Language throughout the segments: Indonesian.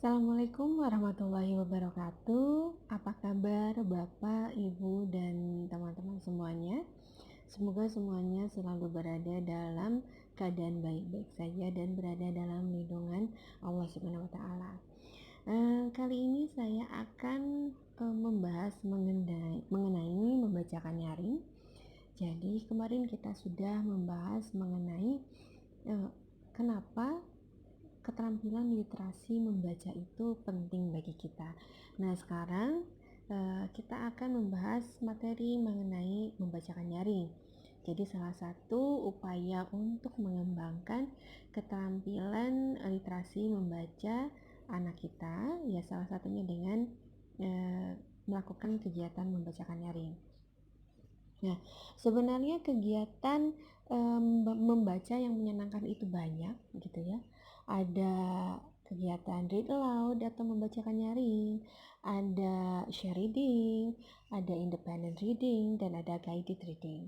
Assalamualaikum warahmatullahi wabarakatuh. Apa kabar Bapak, Ibu, dan teman-teman semuanya? Semoga semuanya selalu berada dalam keadaan baik-baik saja dan berada dalam lindungan Allah Subhanahu wa taala. Kali ini saya akan membahas mengenai membacakan nyaring. Jadi kemarin kita sudah membahas mengenai kenapa keterampilan literasi membaca itu penting bagi kita. Nah, sekarang kita akan membahas materi mengenai membacakan nyaring. Jadi salah satu upaya untuk mengembangkan keterampilan literasi membaca anak kita, ya salah satunya dengan melakukan kegiatan membacakan nyaring. Nah, sebenarnya kegiatan membaca yang menyenangkan itu banyak gitu ya. Ada kegiatan read aloud atau membacakan nyaring, ada share reading, ada independent reading, dan ada guided reading.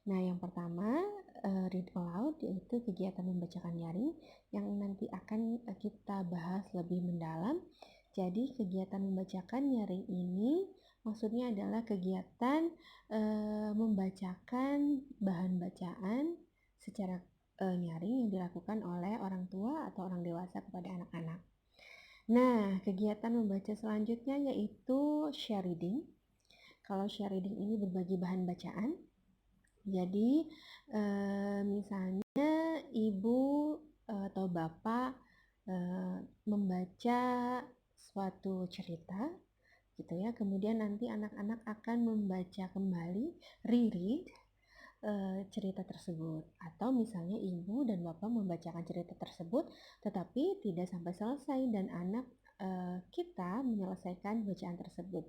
Nah, yang pertama read aloud yaitu kegiatan membacakan nyaring yang nanti akan kita bahas lebih mendalam. Jadi kegiatan membacakan nyaring ini maksudnya adalah kegiatan membacakan bahan bacaan secara nyaring yang dilakukan oleh orang tua atau orang dewasa kepada anak-anak. Nah, kegiatan membaca selanjutnya yaitu share reading. Kalau share reading ini berbagi bahan bacaan. Jadi, misalnya ibu atau bapak membaca suatu cerita gitu ya. Kemudian nanti anak-anak akan membaca kembali, reread cerita tersebut, atau misalnya ibu dan bapak membacakan cerita tersebut tetapi tidak sampai selesai dan anak kita menyelesaikan bacaan tersebut.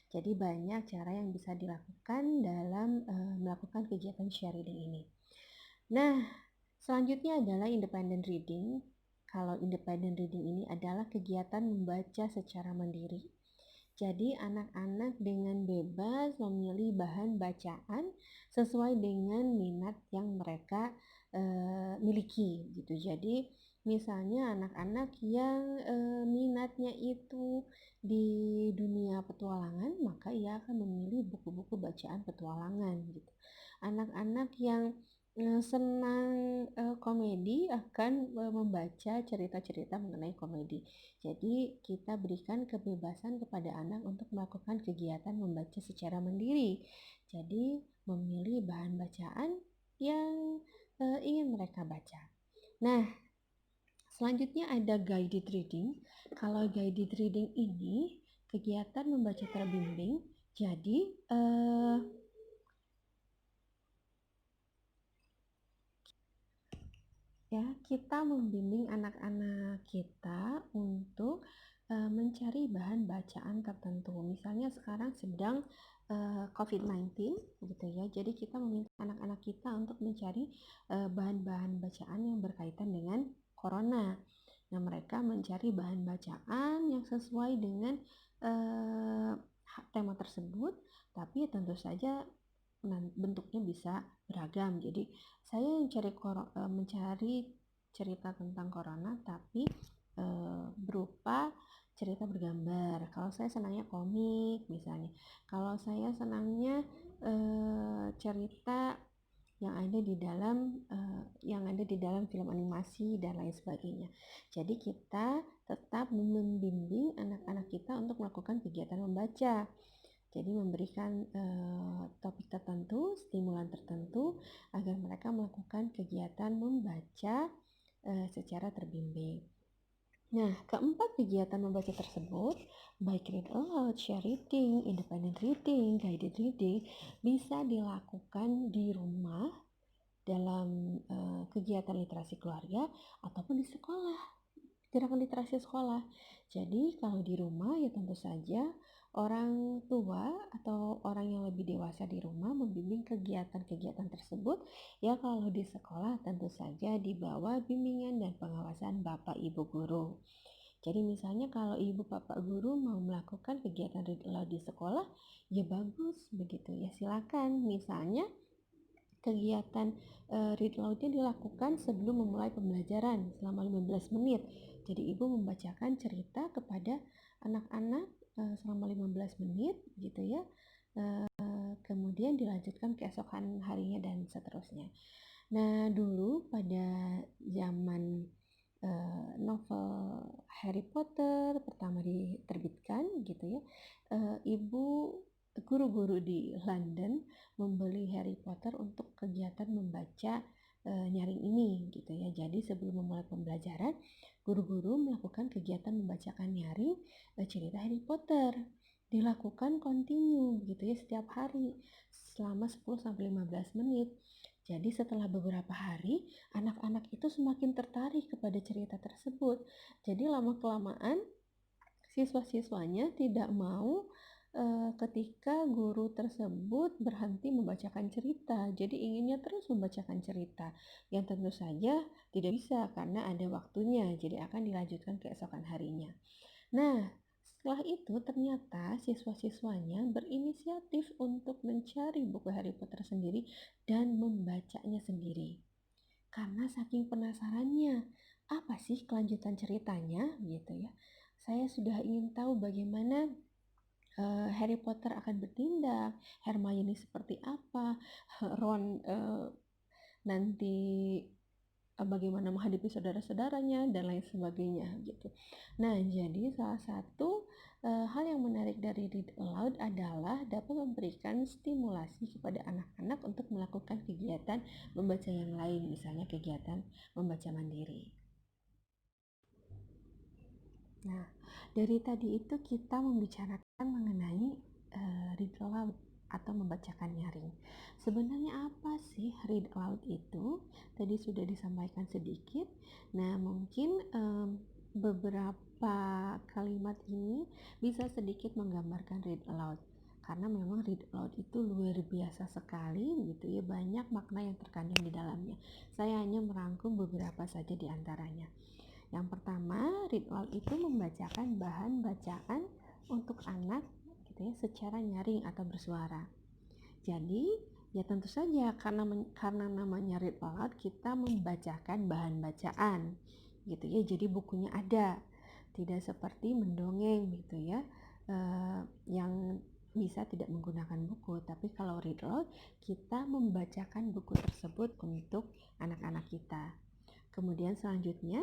Jadi banyak cara yang bisa dilakukan dalam melakukan kegiatan share reading ini. Nah, selanjutnya adalah independent reading. Kalau independent reading ini adalah kegiatan membaca secara mandiri. Jadi anak-anak dengan bebas memilih bahan bacaan sesuai dengan minat yang mereka miliki gitu. Jadi misalnya anak-anak yang minatnya itu di dunia petualangan, maka ia akan memilih buku-buku bacaan petualangan gitu. Anak-anak yang senang komedi akan membaca cerita-cerita mengenai komedi. Jadi kita berikan kebebasan kepada anak untuk melakukan kegiatan membaca secara mandiri. Jadi memilih bahan bacaan yang ingin mereka baca. Nah, selanjutnya ada guided reading. Kalau guided reading ini kegiatan membaca terbimbing. Jadi ya, kita membimbing anak-anak kita untuk mencari bahan bacaan tertentu. Misalnya sekarang sedang COVID-19 gitu ya. Jadi kita meminta anak-anak kita untuk mencari bahan-bahan bacaan yang berkaitan dengan corona. Nah, mereka mencari bahan bacaan yang sesuai dengan tema tersebut, tapi tentu saja bentuknya bisa beragam. Jadi saya mencari cerita tentang corona tapi berupa cerita bergambar. Kalau saya senangnya komik misalnya. Kalau saya senangnya cerita yang ada di dalam film animasi dan lain sebagainya. Jadi kita tetap membimbing anak-anak kita untuk melakukan kegiatan membaca. Jadi memberikan topik tertentu, stimulan tertentu agar mereka melakukan kegiatan membaca secara terbimbing. Nah, keempat kegiatan membaca tersebut, baik read aloud, share reading, independent reading, guided reading, bisa dilakukan di rumah dalam kegiatan literasi keluarga ataupun di sekolah. Gerakan literasi sekolah. Jadi kalau di rumah ya tentu saja orang tua atau orang yang lebih dewasa di rumah membimbing kegiatan-kegiatan tersebut. Ya kalau di sekolah tentu saja di bawah bimbingan dan pengawasan Bapak Ibu guru. Jadi misalnya kalau Ibu Bapak guru mau melakukan kegiatan read aloud di sekolah, ya bagus begitu ya, silakan. Misalnya Kegiatan read aloud-nya dilakukan sebelum memulai pembelajaran selama 15 menit. Jadi ibu membacakan cerita kepada anak-anak selama 15 menit gitu ya. Kemudian dilanjutkan keesokan harinya dan seterusnya. Nah, dulu pada zaman novel Harry Potter pertama diterbitkan gitu ya, ibu guru-guru di London membeli Harry Potter untuk kegiatan membaca nyaring ini gitu ya. Jadi sebelum memulai pembelajaran, guru-guru melakukan kegiatan membacakan nyaring cerita Harry Potter. Dilakukan kontinu gitu ya setiap hari selama 10-15 menit. Jadi setelah beberapa hari, anak-anak itu semakin tertarik kepada cerita tersebut. Jadi lama-kelamaan siswa-siswanya tidak mau ketika guru tersebut berhenti membacakan cerita. Jadi inginnya terus membacakan cerita. Yang tentu saja tidak bisa karena ada waktunya. Jadi akan dilanjutkan keesokan harinya. Nah, setelah itu ternyata siswa-siswanya berinisiatif untuk mencari buku Harry Potter sendiri dan membacanya sendiri. Karena saking penasarannya, apa sih kelanjutan ceritanya gitu ya. Saya sudah ingin tahu bagaimana Harry Potter akan bertindak, Hermione seperti apa, Ron nanti bagaimana menghadapi saudara-saudaranya dan lain sebagainya gitu. Nah, jadi salah satu hal yang menarik dari read aloud adalah dapat memberikan stimulasi kepada anak-anak untuk melakukan kegiatan membaca yang lain, misalnya kegiatan membaca mandiri. Nah, dari tadi itu kita membicarakan mengenai read aloud atau membacakan nyaring. Sebenarnya apa sih read aloud itu? Tadi sudah disampaikan sedikit. Nah, mungkin beberapa kalimat ini bisa sedikit menggambarkan read aloud. Karena memang read aloud itu luar biasa sekali gitu ya, banyak makna yang terkandung di dalamnya. Saya hanya merangkum beberapa saja di antaranya. Yang pertama, read aloud itu membacakan bahan bacaan untuk anak gitu ya, secara nyaring atau bersuara. Jadi, ya tentu saja karena namanya read aloud, kita membacakan bahan bacaan gitu ya. Jadi bukunya ada. Tidak seperti mendongeng gitu ya. Yang bisa tidak menggunakan buku, tapi kalau read aloud kita membacakan buku tersebut untuk anak-anak kita. Kemudian selanjutnya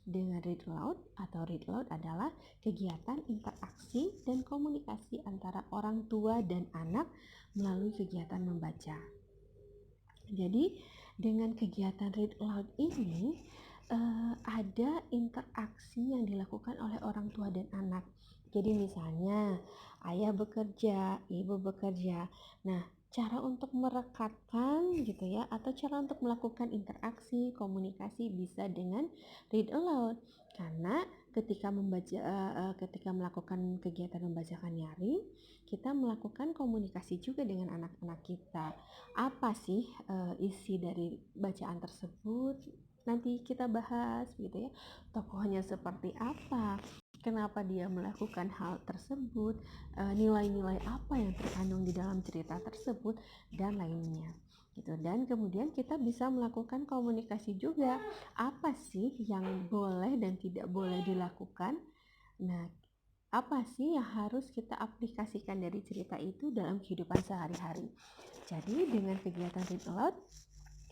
dengan read aloud atau read aloud adalah kegiatan interaksi dan komunikasi antara orang tua dan anak melalui kegiatan membaca. Jadi dengan kegiatan read aloud ini ada interaksi yang dilakukan oleh orang tua dan anak. Jadi misalnya ayah bekerja, ibu bekerja. Nah, cara untuk merekatkan gitu ya, atau cara untuk melakukan interaksi, komunikasi bisa dengan read aloud. Karena ketika melakukan kegiatan membacakan nyaring, kita melakukan komunikasi juga dengan anak-anak kita. Apa sih isi dari bacaan tersebut? Nanti kita bahas gitu ya. Tokohnya seperti apa? Kenapa dia melakukan hal tersebut, nilai-nilai apa yang terkandung di dalam cerita tersebut, dan lainnya gitu. Dan kemudian kita bisa melakukan komunikasi juga, apa sih yang boleh dan tidak boleh dilakukan. Nah, apa sih yang harus kita aplikasikan dari cerita itu dalam kehidupan sehari-hari. Jadi dengan kegiatan read aloud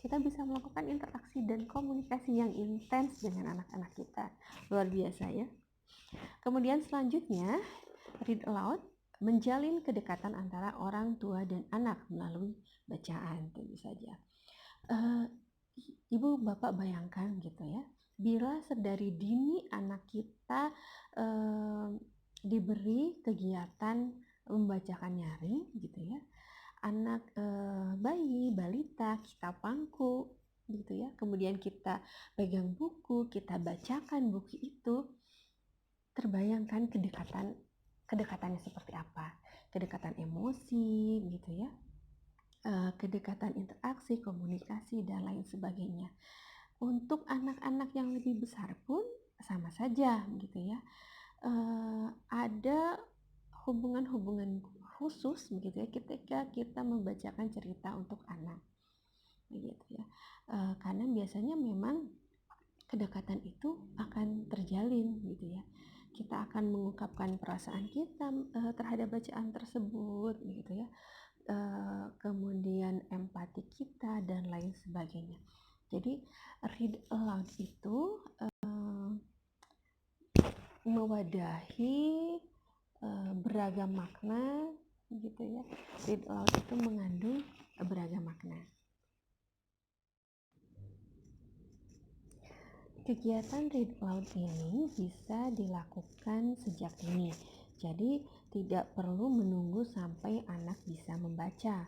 kita bisa melakukan interaksi dan komunikasi yang intens dengan anak-anak kita. Luar biasa ya. Kemudian selanjutnya, read aloud menjalin kedekatan antara orang tua dan anak melalui bacaan, tentu saja. Ibu bapak bayangkan gitu ya, bila sedari dini anak kita diberi kegiatan membacakan nyaring gitu ya, anak bayi, balita, kita pangku gitu ya, kemudian kita pegang buku, kita bacakan buku itu, terbayangkan kedekatannya seperti apa, kedekatan emosi gitu ya, kedekatan interaksi, komunikasi dan lain sebagainya. Untuk anak-anak yang lebih besar pun sama saja gitu ya, ada hubungan-hubungan khusus begitu ya ketika kita membacakan cerita untuk anak. gitu ya. Karena biasanya memang kedekatan itu akan terjalin gitu ya. Kita akan mengungkapkan perasaan kita terhadap bacaan tersebut gitu ya. Kemudian empati kita dan lain sebagainya. Jadi read aloud itu mewadahi beragam makna gitu ya. Read aloud itu mengandung beragam makna. Kegiatan read aloud ini bisa dilakukan sejak dini. Jadi tidak perlu menunggu sampai anak bisa membaca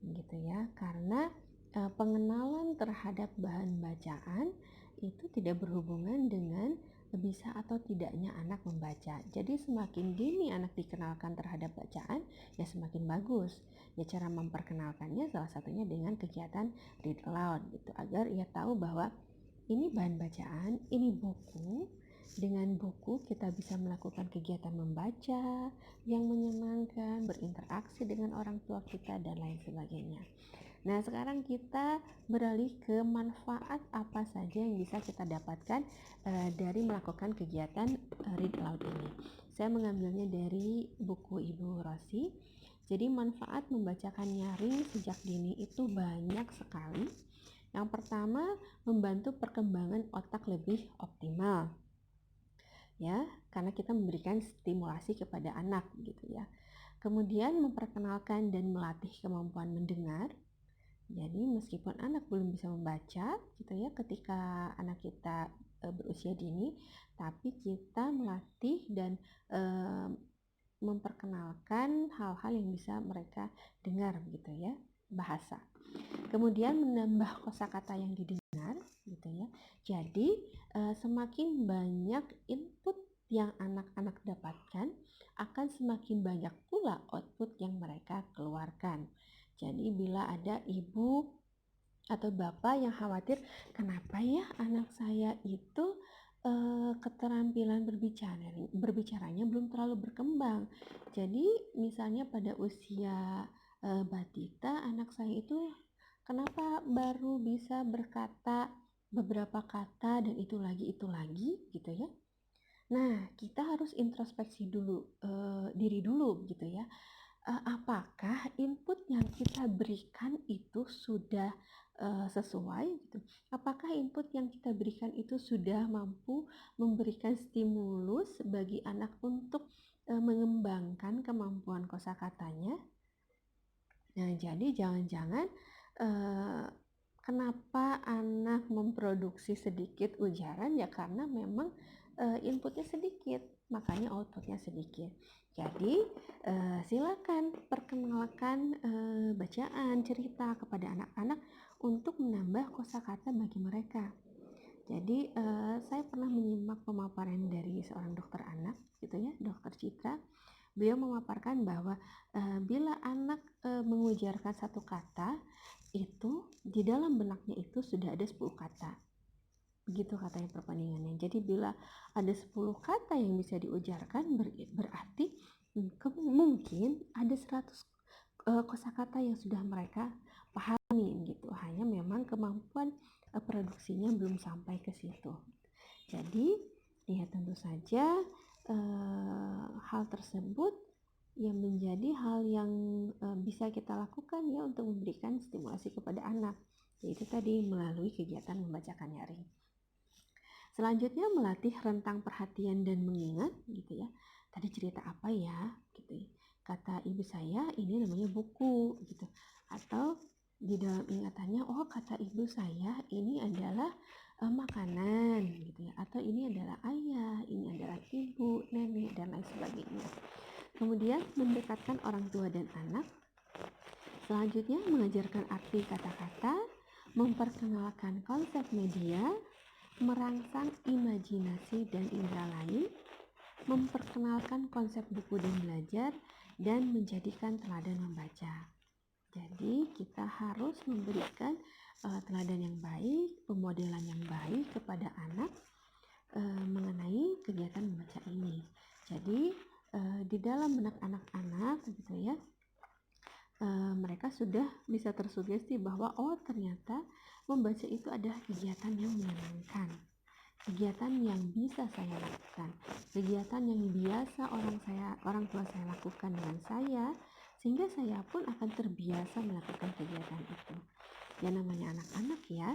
gitu ya. Karena pengenalan terhadap bahan bacaan itu tidak berhubungan dengan bisa atau tidaknya anak membaca. Jadi semakin dini anak dikenalkan terhadap bacaan, ya semakin bagus. Ya cara memperkenalkannya salah satunya dengan kegiatan read aloud gitu, agar ia tahu bahwa ini bahan bacaan, ini buku. Dengan buku kita bisa melakukan kegiatan membaca yang menyenangkan, berinteraksi dengan orang tua kita dan lain sebagainya. Nah, sekarang kita beralih ke manfaat apa saja yang bisa kita dapatkan dari melakukan kegiatan read aloud ini. Saya mengambilnya dari buku Ibu Rosi. Jadi manfaat membacakan nyaring sejak dini itu banyak sekali. Yang pertama, membantu perkembangan otak lebih optimal. Ya, karena kita memberikan stimulasi kepada anak gitu ya. Kemudian memperkenalkan dan melatih kemampuan mendengar. Jadi meskipun anak belum bisa membaca gitu ya ketika anak kita berusia dini, tapi kita melatih dan memperkenalkan hal-hal yang bisa mereka dengar gitu ya, bahasa. Kemudian menambah kosakata yang didengar gitu ya. Jadi semakin banyak input yang anak-anak dapatkan, akan semakin banyak pula output yang mereka keluarkan. Jadi bila ada ibu atau bapak yang khawatir, kenapa ya anak saya itu keterampilan berbicaranya belum terlalu berkembang. Jadi misalnya pada usia batita, anak saya itu kenapa baru bisa berkata beberapa kata dan itu lagi gitu ya. Nah, kita harus introspeksi dulu diri dulu gitu ya. Apakah input yang kita berikan itu sudah sesuai gitu? Apakah input yang kita berikan itu sudah mampu memberikan stimulus bagi anak untuk mengembangkan kemampuan kosakatanya? Nah, jadi jangan-jangan kenapa anak memproduksi sedikit ujaran ya karena memang inputnya sedikit, makanya outputnya sedikit. Jadi silakan perkenalkan bacaan, cerita kepada anak-anak untuk menambah kosakata bagi mereka. Jadi saya pernah menyimak pemaparan dari seorang dokter anak gitu ya, Dokter Citra. Beliau memaparkan bahwa bila anak mengujarkan satu kata, itu di dalam benaknya itu sudah ada 10 kata. Begitu katanya perbandingannya. Jadi bila ada 10 kata yang bisa diujarkan, berarti mungkin ada 100 kosakata yang sudah mereka pahami gitu. Hanya memang kemampuan produksinya belum sampai ke situ. Jadi ya tentu saja hal tersebut yang menjadi hal yang bisa kita lakukan ya untuk memberikan stimulasi kepada anak, yaitu tadi melalui kegiatan membacakan nyaring. Selanjutnya melatih rentang perhatian dan mengingat gitu ya. Tadi cerita apa ya gitu ya. Kata ibu saya ini namanya buku gitu. Atau di dalam ingatannya, oh kata ibu saya ini adalah makanan gitu ya, atau ini adalah ayah, ini adalah ibu, nenek dan lain sebagainya. Kemudian mendekatkan orang tua dan anak. Selanjutnya mengajarkan arti kata-kata, memperkenalkan konsep media, merangsang imajinasi dan indera lain, memperkenalkan konsep buku dan belajar, dan menjadikan teladan membaca. Jadi kita harus memberikan teladan yang baik, pemodelan yang baik kepada anak mengenai kegiatan membaca ini. Jadi di dalam benak anak-anak gitu ya, mereka sudah bisa tersugesti bahwa oh ternyata membaca itu adalah kegiatan yang menyenangkan, kegiatan yang bisa saya lakukan, kegiatan yang biasa orang tua saya lakukan dengan saya, sehingga saya pun akan terbiasa melakukan kegiatan itu. Ya namanya anak-anak ya,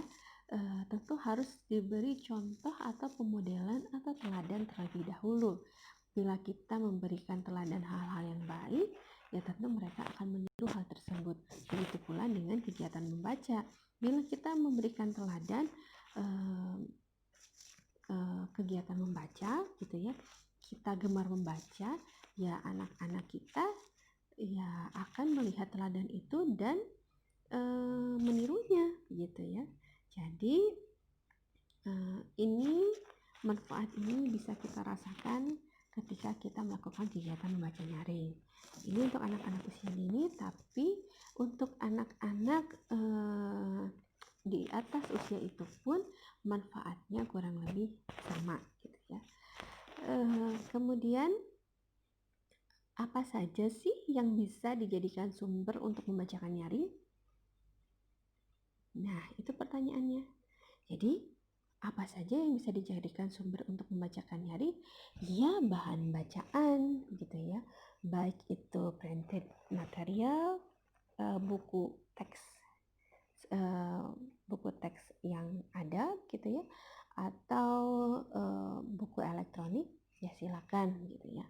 tentu harus diberi contoh atau pemodelan atau teladan terlebih dahulu. Bila kita memberikan teladan hal-hal yang baik, ya tentu mereka akan meniru hal tersebut. Begitu pula dengan kegiatan membaca. Bila kita memberikan teladan kegiatan membaca gitu ya, kita gemar membaca, ya anak-anak kita ya akan melihat teladan itu dan menirunya gitu ya. Jadi ini manfaat ini bisa kita rasakan ketika kita melakukan kegiatan membaca nyaring. Ini untuk anak-anak usia dini, tapi untuk anak-anak di atas usia itu pun manfaatnya kurang lebih sama gitu ya. Kemudian apa saja sih yang bisa dijadikan sumber untuk membacakan nyaring? Nah, itu pertanyaannya. Jadi, apa saja yang bisa dijadikan sumber untuk membacakan nyaring? Ya, bahan bacaan gitu ya. Baik itu printed material, buku teks yang ada gitu ya, atau buku elektronik, ya silakan gitu ya.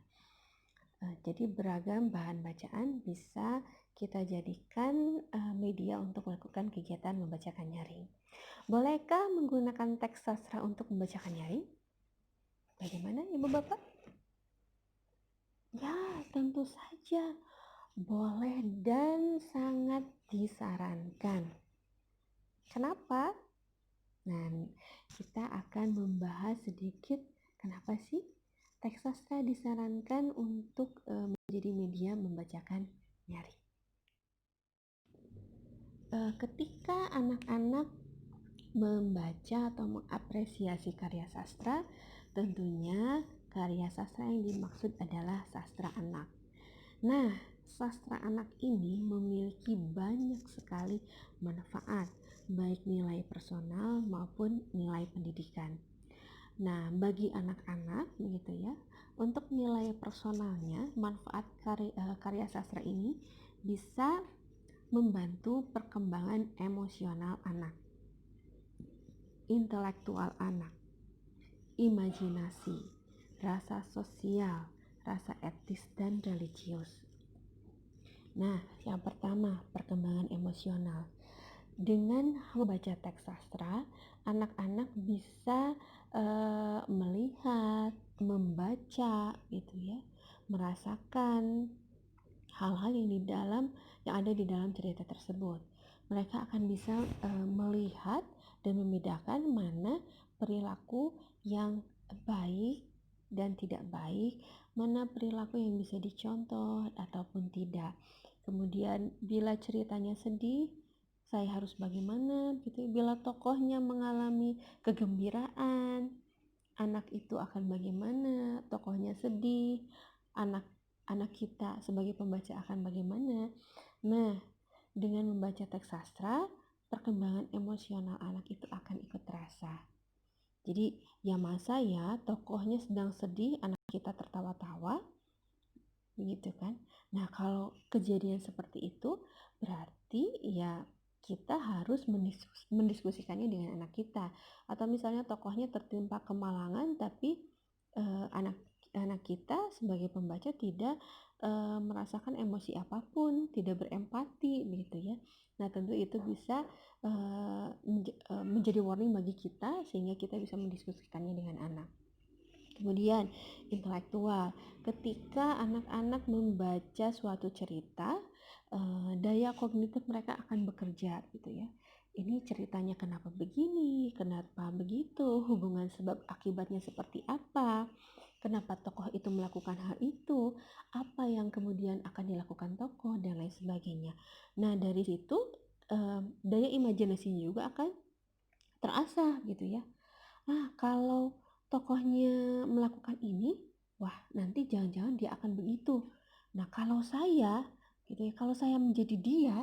Jadi beragam bahan bacaan bisa kita jadikan media untuk melakukan kegiatan membacakan nyaring. Bolehkah menggunakan teks sastra untuk membacakan nyaring? Bagaimana Ibu Bapak? Ya, tentu saja. Boleh dan sangat disarankan. Kenapa? Nah, kita akan membahas sedikit kenapa sih teks sastra disarankan untuk menjadi media membacakan nyaring. Ketika anak-anak membaca atau mengapresiasi karya sastra, tentunya karya sastra yang dimaksud adalah sastra anak. Nah, sastra anak ini memiliki banyak sekali manfaat, baik nilai personal maupun nilai pendidikan. Nah, bagi anak-anak begitu ya, untuk nilai personalnya, manfaat karya sastra ini bisa membantu perkembangan emosional anak, intelektual anak, imajinasi, rasa sosial, rasa etis dan religius. Nah, yang pertama, perkembangan emosional. Dengan membaca teks sastra, anak-anak bisa melihat, membaca gitu ya, merasakan hal-hal yang ada di dalam cerita tersebut. Mereka akan bisa melihat dan membedakan mana perilaku yang baik dan tidak baik, mana perilaku yang bisa dicontoh ataupun tidak. Kemudian bila ceritanya sedih, saya harus bagaimana gitu. Bila tokohnya mengalami kegembiraan, anak itu akan bagaimana. Tokohnya sedih, anak kita sebagai pembaca akan bagaimana. Nah, dengan membaca teks sastra, perkembangan emosional anak itu akan ikut terasa. Jadi ya masa ya tokohnya sedang sedih, anak kita tertawa-tawa, begitu kan. Nah, kalau kejadian seperti itu berarti ya kita harus mendiskusikannya dengan anak kita. Atau misalnya tokohnya tertimpa kemalangan tapi anak kita sebagai pembaca tidak merasakan emosi apapun, tidak berempati begitu ya. Nah, tentu itu bisa menjadi warning bagi kita sehingga kita bisa mendiskusikannya dengan anak. Kemudian intelektual, ketika anak-anak membaca suatu cerita, daya kognitif mereka akan bekerja gitu ya. Ini ceritanya kenapa begini, kenapa begitu, hubungan sebab akibatnya seperti apa, kenapa tokoh itu melakukan hal itu, apa yang kemudian akan dilakukan tokoh dan lain sebagainya. Nah, dari situ daya imajinasinya juga akan terasah gitu ya. Nah, kalau tokohnya melakukan ini, wah nanti jangan-jangan dia akan begitu. Nah, kalau saya gitu ya. Kalau saya menjadi dia,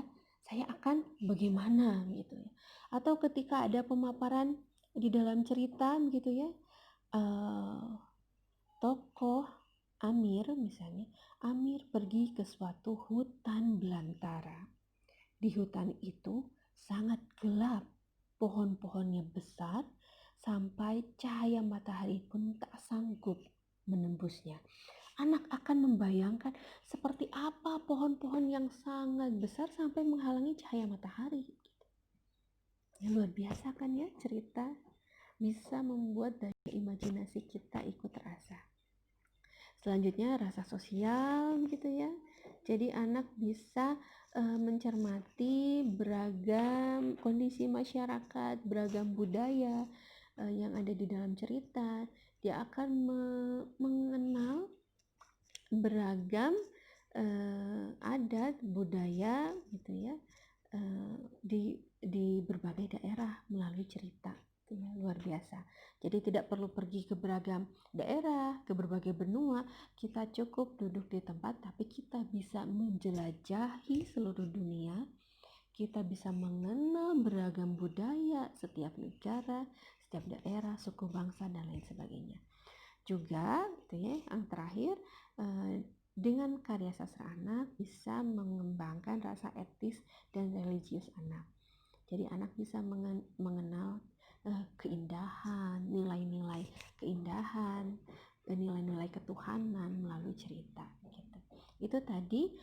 saya akan bagaimana gitu ya. Atau ketika ada pemaparan di dalam cerita gitu ya, tokoh Amir misalnya, Amir pergi ke suatu hutan belantara. Di hutan itu sangat gelap, pohon-pohonnya besar, sampai cahaya matahari pun tak sanggup menembusnya. Anak akan membayangkan seperti apa pohon-pohon yang sangat besar sampai menghalangi cahaya matahari. Ya, luar biasa kan ya, cerita bisa membuat daya imajinasi kita ikut terasa. Selanjutnya rasa sosial gitu ya. Jadi anak bisa mencermati beragam kondisi masyarakat, beragam budaya yang ada di dalam cerita. Dia akan mengenal beragam adat budaya gitu ya, di berbagai daerah melalui cerita. Itu ya, luar biasa. Jadi tidak perlu pergi ke beragam daerah, ke berbagai benua, kita cukup duduk di tempat, tapi kita bisa menjelajahi seluruh dunia. Kita bisa mengenal beragam budaya setiap negara, setiap daerah, suku bangsa dan lain sebagainya. Juga itu ya, yang terakhir, dengan karya sastra anak bisa mengembangkan rasa etis dan religius anak. Jadi anak bisa mengenal keindahan, nilai-nilai keindahan, nilai-nilai ketuhanan melalui cerita gitu. Itu tadi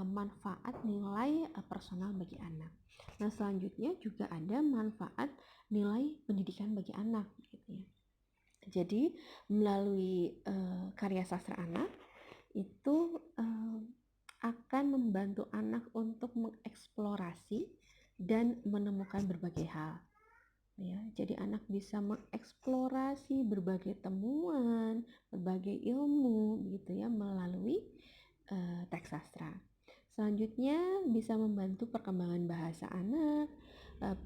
manfaat nilai personal bagi anak. Nah, selanjutnya juga ada manfaat nilai pendidikan bagi anak gitu ya. Jadi melalui karya sastra anak itu akan membantu anak untuk mengeksplorasi dan menemukan berbagai hal. Ya, jadi anak bisa mengeksplorasi berbagai temuan, berbagai ilmu gitu ya melalui teks sastra. Selanjutnya bisa membantu perkembangan bahasa anak,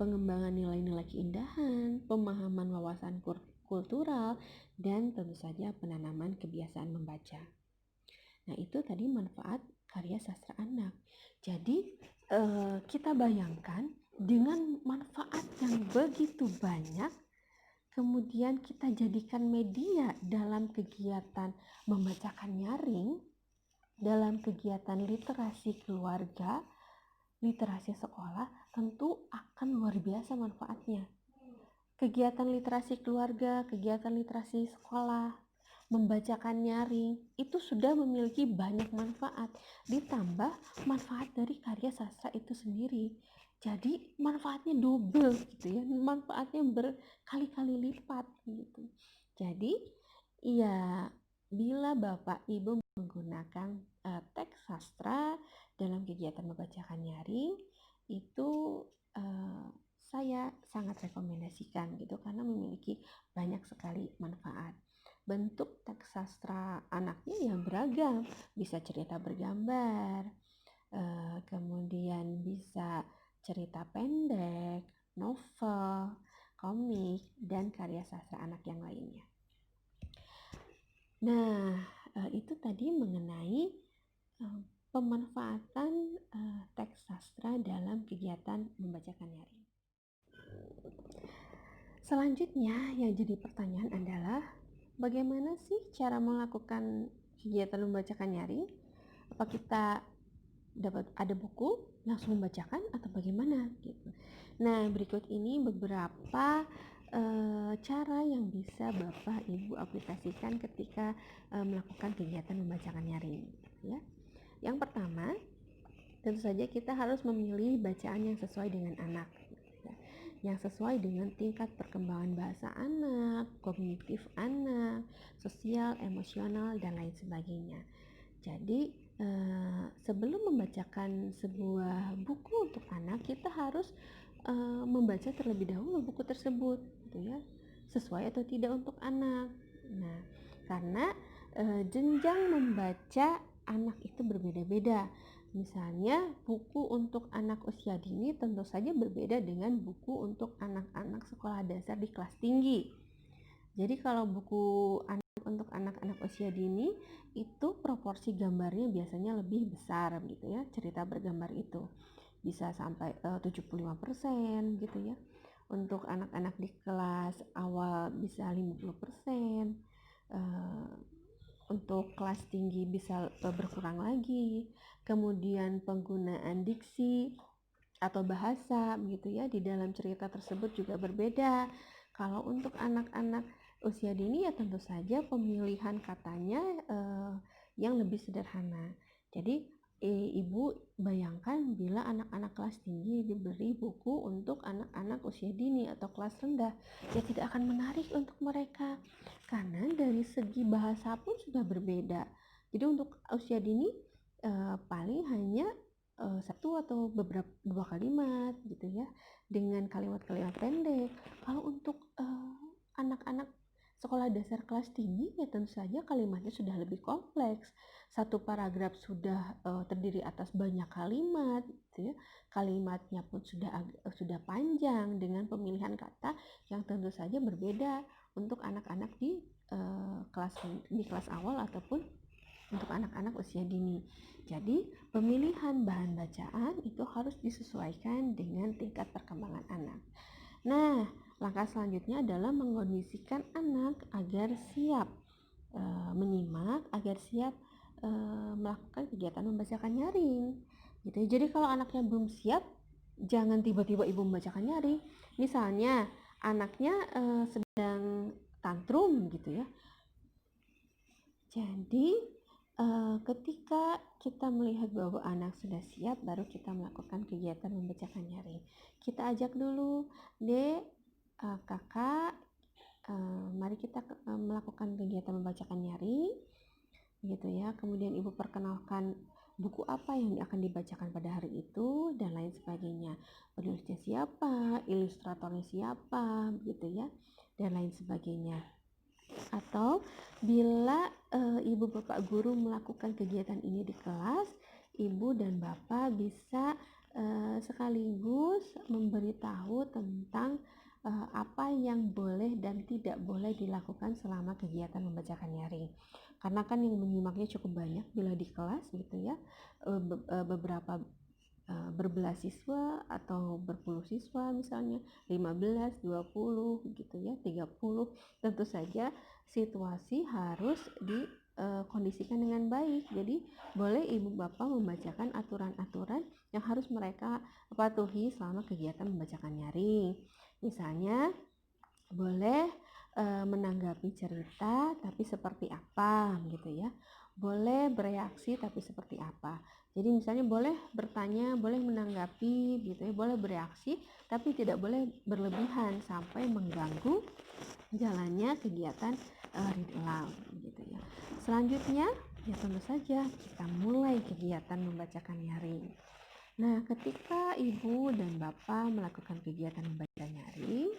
pengembangan nilai-nilai keindahan, pemahaman wawasan kultural, dan tentu saja penanaman kebiasaan membaca. Nah, itu tadi manfaat karya sastra anak. Jadi kita bayangkan dengan manfaat yang begitu banyak, kemudian kita jadikan media dalam kegiatan membacakan nyaring, dalam kegiatan literasi keluarga, literasi sekolah, tentu akan luar biasa manfaatnya. Kegiatan literasi keluarga, kegiatan literasi sekolah, membacakan nyaring, itu sudah memiliki banyak manfaat, ditambah manfaat dari karya sastra itu sendiri. Jadi manfaatnya double gitu ya, manfaatnya berkali-kali lipat gitu. Jadi ya, bila Bapak Ibu menggunakan teks sastra dalam kegiatan membacakan nyaring, itu saya sangat rekomendasikan gitu, karena memiliki banyak sekali manfaat. Bentuk teks sastra anaknya yang beragam, bisa cerita bergambar, kemudian bisa cerita pendek, novel, komik, dan karya sastra anak yang lainnya. Nah, itu tadi mengenai pemanfaatan teks sastra dalam kegiatan membacakan nyaring. Selanjutnya yang jadi pertanyaan adalah, bagaimana sih cara melakukan kegiatan membacakan nyaring? Apa kita dapat ada buku langsung membacakan atau bagaimana gitu? Nah, berikut ini beberapa cara yang bisa Bapak Ibu aplikasikan ketika melakukan kegiatan membacakan nyaring ya. Yang pertama, tentu saja kita harus memilih bacaan yang sesuai dengan anak, yang sesuai dengan tingkat perkembangan bahasa anak, kognitif anak, sosial, emosional, dan lain sebagainya. Jadi sebelum membacakan sebuah buku untuk anak, kita harus membaca terlebih dahulu buku tersebut, gitu ya, sesuai atau tidak untuk anak. Nah, karena jenjang membaca anak itu berbeda-beda. Misalnya buku untuk anak usia dini tentu saja berbeda dengan buku untuk anak-anak sekolah dasar di kelas tinggi. Jadi kalau buku anak Untuk anak-anak usia dini itu proporsi gambarnya biasanya lebih besar gitu ya, cerita bergambar itu bisa sampai 75% gitu ya. Untuk anak-anak di kelas awal bisa 50%, untuk kelas tinggi bisa berkurang lagi. Kemudian penggunaan diksi atau bahasa gitu ya di dalam cerita tersebut juga berbeda. Kalau untuk anak-anak usia dini ya tentu saja pemilihan katanya yang lebih sederhana. Jadi ibu bayangkan bila anak-anak kelas tinggi diberi buku untuk anak-anak usia dini atau kelas rendah, ya tidak akan menarik untuk mereka karena dari segi bahasa pun sudah berbeda. Jadi untuk usia dini paling hanya satu atau beberapa dua kalimat gitu ya, dengan kalimat-kalimat pendek. Kalau untuk anak-anak sekolah dasar kelas tinggi ya tentu saja kalimatnya sudah lebih kompleks. Satu paragraf sudah terdiri atas banyak kalimat gitu ya. Kalimatnya pun sudah panjang dengan pemilihan kata yang tentu saja berbeda untuk anak-anak di kelas awal ataupun untuk anak-anak usia dini. Jadi pemilihan bahan bacaan itu harus disesuaikan dengan tingkat perkembangan anak. Nah, langkah selanjutnya adalah mengkondisikan anak agar siap menyimak, agar siap melakukan kegiatan membacakan nyaring. Gitu. Jadi kalau anaknya belum siap, jangan tiba-tiba ibu membacakan nyaring. Misalnya anaknya sedang tantrum gitu ya. Jadi ketika kita melihat bahwa anak sudah siap, baru kita melakukan kegiatan membacakan nyaring. Kita ajak dulu, Dek, Kakak, mari kita melakukan kegiatan membacakan nyaring, gitu ya. Kemudian ibu perkenalkan buku apa yang akan dibacakan pada hari itu dan lain sebagainya. Penulisnya siapa, ilustratornya siapa, gitu ya, dan lain sebagainya. Atau bila ibu bapak guru melakukan kegiatan ini di kelas, ibu dan bapak bisa sekaligus memberitahu tentang apa yang boleh dan tidak boleh dilakukan selama kegiatan membacakan nyaring. Karena kan yang menyimaknya cukup banyak bila di kelas gitu ya, beberapa berbelas siswa atau berpuluh siswa misalnya 15, 20 gitu ya, 30. Tentu saja situasi harus dikondisikan dengan baik. Jadi boleh ibu bapak membacakan aturan-aturan yang harus mereka patuhi selama kegiatan membacakan nyaring. Misalnya boleh menanggapi cerita tapi seperti apa gitu ya. Boleh bereaksi tapi seperti apa. Jadi misalnya boleh bertanya, boleh menanggapi gitu ya, boleh bereaksi tapi tidak boleh berlebihan sampai mengganggu jalannya kegiatan read aloud gitu ya. Selanjutnya ya tentu saja kita mulai kegiatan membacakan nyaring. Nah, ketika ibu dan bapak melakukan kegiatan membaca nyaring,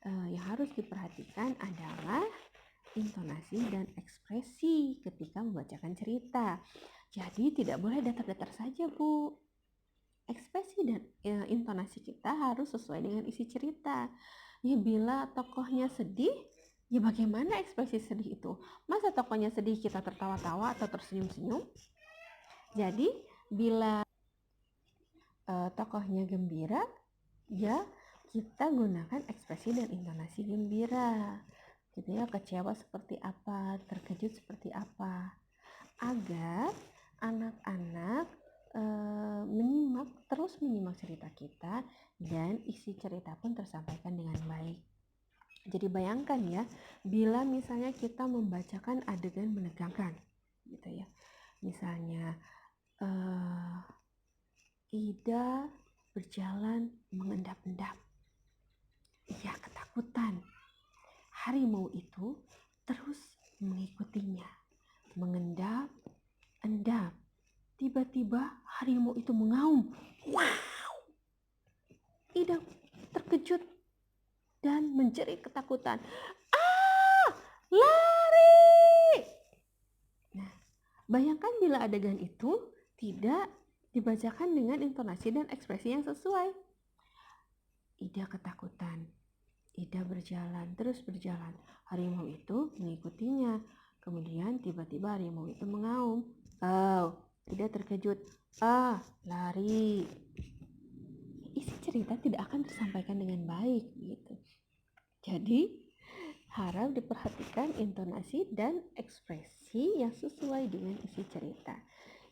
yang harus diperhatikan adalah intonasi dan ekspresi ketika membacakan cerita. Jadi tidak boleh datar-datar saja, Bu. Ekspresi dan intonasi kita harus sesuai dengan isi cerita. Ya bila tokohnya sedih, ya bagaimana ekspresi sedih itu? Masa tokohnya sedih kita tertawa-tawa atau tersenyum-senyum? Jadi bila tokohnya gembira, ya kita gunakan ekspresi dan intonasi gembira. Gitu ya, kecewa seperti apa, terkejut seperti apa, agar anak-anak terus menyimak cerita kita dan isi cerita pun tersampaikan dengan baik. Jadi bayangkan ya, bila misalnya kita membacakan adegan menegangkan, gitu ya, misalnya Ida berjalan mengendap-endap. Ia ketakutan. Harimau itu terus mengikutinya, mengendap-endap. Tiba-tiba harimau itu mengaum. Wow! Ida terkejut dan menjerit ketakutan. Ah! Lari! Nah, bayangkan bila adegan itu tidak dibacakan dengan intonasi dan ekspresi yang sesuai. Ida ketakutan. Ida berjalan, terus berjalan. Harimau itu mengikutinya. Kemudian tiba-tiba harimau itu mengaum. Tidak terkejut. Lari. Isi cerita tidak akan tersampaikan dengan baik gitu. Jadi harap diperhatikan intonasi dan ekspresi yang sesuai dengan isi cerita.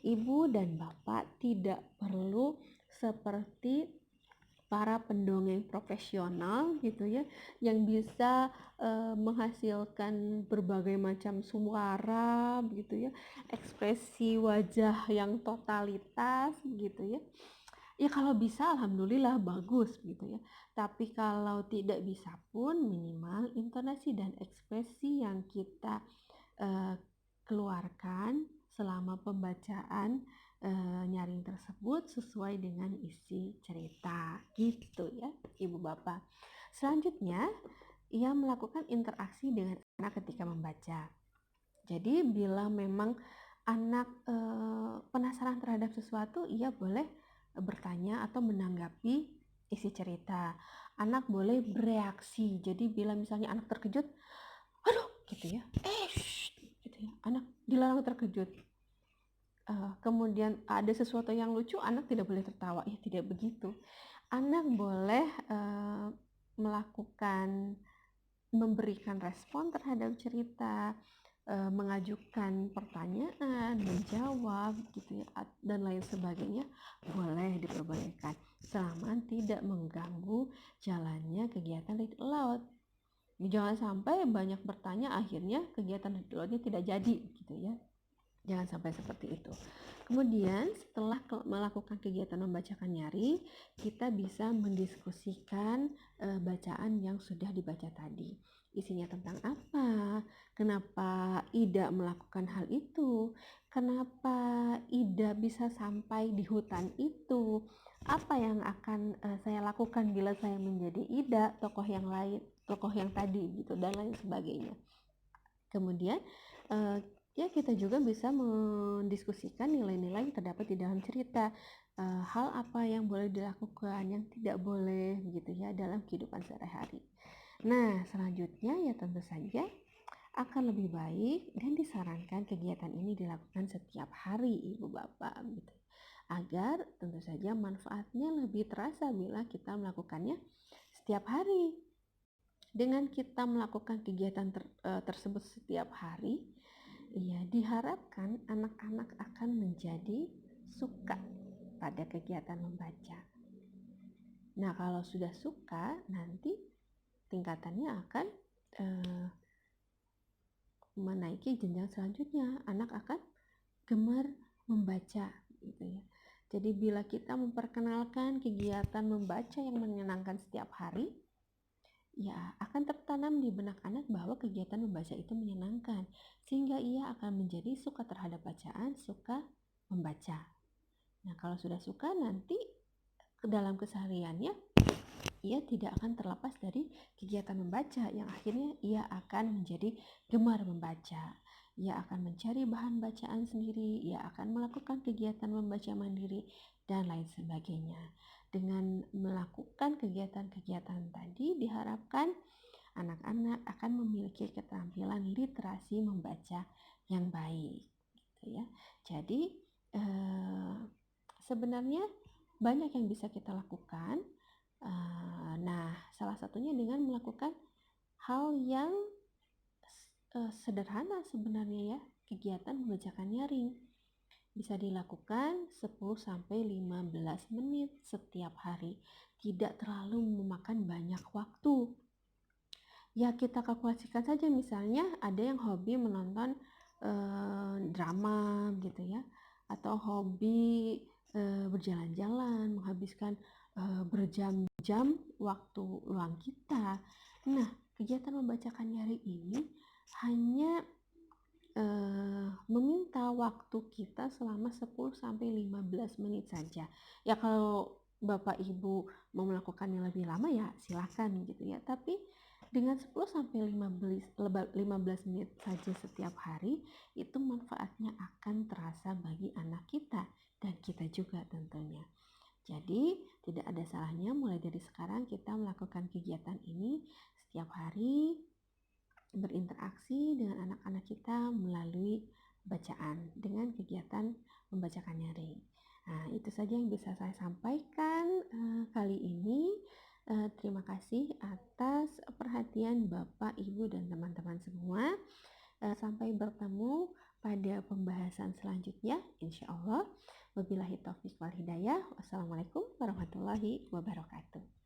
Ibu dan bapak tidak perlu seperti para pendongeng profesional gitu ya, yang bisa menghasilkan berbagai macam suara gitu ya, ekspresi wajah yang totalitas gitu ya. Ya kalau bisa alhamdulillah bagus gitu ya. Tapi kalau tidak bisa pun minimal intonasi dan ekspresi yang kita keluarkan selama pembacaan nyaring tersebut sesuai dengan isi cerita gitu ya Ibu Bapak. Selanjutnya ia melakukan interaksi dengan anak ketika membaca. Jadi bila memang anak penasaran terhadap sesuatu, ia boleh bertanya atau menanggapi isi cerita. Anak boleh bereaksi. Jadi bila misalnya anak terkejut, aduh gitu ya, gitu ya, anak dilarang terkejut. Kemudian ada sesuatu yang lucu, anak tidak boleh tertawa. Ya tidak begitu. Anak boleh memberikan respon terhadap cerita, mengajukan pertanyaan, menjawab gitu ya, dan lain sebagainya boleh diperbolehkan selama tidak mengganggu jalannya kegiatan read aloud. Jangan sampai banyak bertanya akhirnya kegiatan read aloud-nya tidak jadi gitu ya. Jangan sampai seperti itu. Kemudian setelah melakukan kegiatan membacakan nyaring, kita bisa mendiskusikan bacaan yang sudah dibaca tadi. Isinya tentang apa? Kenapa Ida melakukan hal itu? Kenapa Ida bisa sampai di hutan itu? Apa yang akan saya lakukan bila saya menjadi Ida, tokoh yang lain, tokoh yang tadi gitu, dan lain sebagainya. Kemudian ya kita juga bisa mendiskusikan nilai-nilai yang terdapat di dalam cerita, hal apa yang boleh dilakukan, yang tidak boleh gitu ya dalam kehidupan sehari-hari. Nah selanjutnya ya tentu saja akan lebih baik dan disarankan kegiatan ini dilakukan setiap hari Ibu Bapak gitu, agar tentu saja manfaatnya lebih terasa bila kita melakukannya setiap hari. Dengan kita melakukan kegiatan tersebut setiap hari, ya diharapkan anak-anak akan menjadi suka pada kegiatan membaca. Nah kalau sudah suka, nanti tingkatannya akan menaiki jenjang selanjutnya. Anak akan gemar membaca gitu ya. Jadi bila kita memperkenalkan kegiatan membaca yang menyenangkan setiap hari, ya akan tertanam di benak anak bahwa kegiatan membaca itu menyenangkan, sehingga ia akan menjadi suka terhadap bacaan, suka membaca. Nah kalau sudah suka, nanti dalam kesehariannya ia tidak akan terlepas dari kegiatan membaca, yang akhirnya ia akan menjadi gemar membaca. Ia akan mencari bahan bacaan sendiri, ia akan melakukan kegiatan membaca mandiri, dan lain sebagainya. Dengan melakukan kegiatan-kegiatan tadi, diharapkan anak-anak akan memiliki keterampilan literasi membaca yang baik gitu ya. Jadi sebenarnya banyak yang bisa kita lakukan. Nah, salah satunya dengan melakukan hal yang sederhana sebenarnya ya, kegiatan membacakan nyaring. Bisa dilakukan 10-15 menit setiap hari, tidak terlalu memakan banyak waktu. Ya kita kalkulasikan saja, misalnya ada yang hobi menonton drama gitu ya, atau hobi berjalan-jalan, menghabiskan berjam-jam waktu luang kita. Nah, kegiatan membacakan nyaring ini hanya meminta waktu kita selama 10-15 menit saja. Ya kalau Bapak Ibu mau melakukannya lebih lama ya silakan gitu ya. Tapi dengan 10-15 menit saja setiap hari, itu manfaatnya akan terasa bagi anak kita dan kita juga tentunya. Jadi tidak ada salahnya mulai dari sekarang kita melakukan kegiatan ini setiap hari berinteraksi dengan anak-anak kita melalui bacaan dengan kegiatan membacakan nyaring. Nah, itu saja yang bisa saya sampaikan kali ini. Terima kasih atas perhatian Bapak, Ibu, dan teman-teman semua. Sampai bertemu pada pembahasan selanjutnya, insya Allah. Wabillahi taufiq wal hidayah. Wassalamualaikum warahmatullahi wabarakatuh.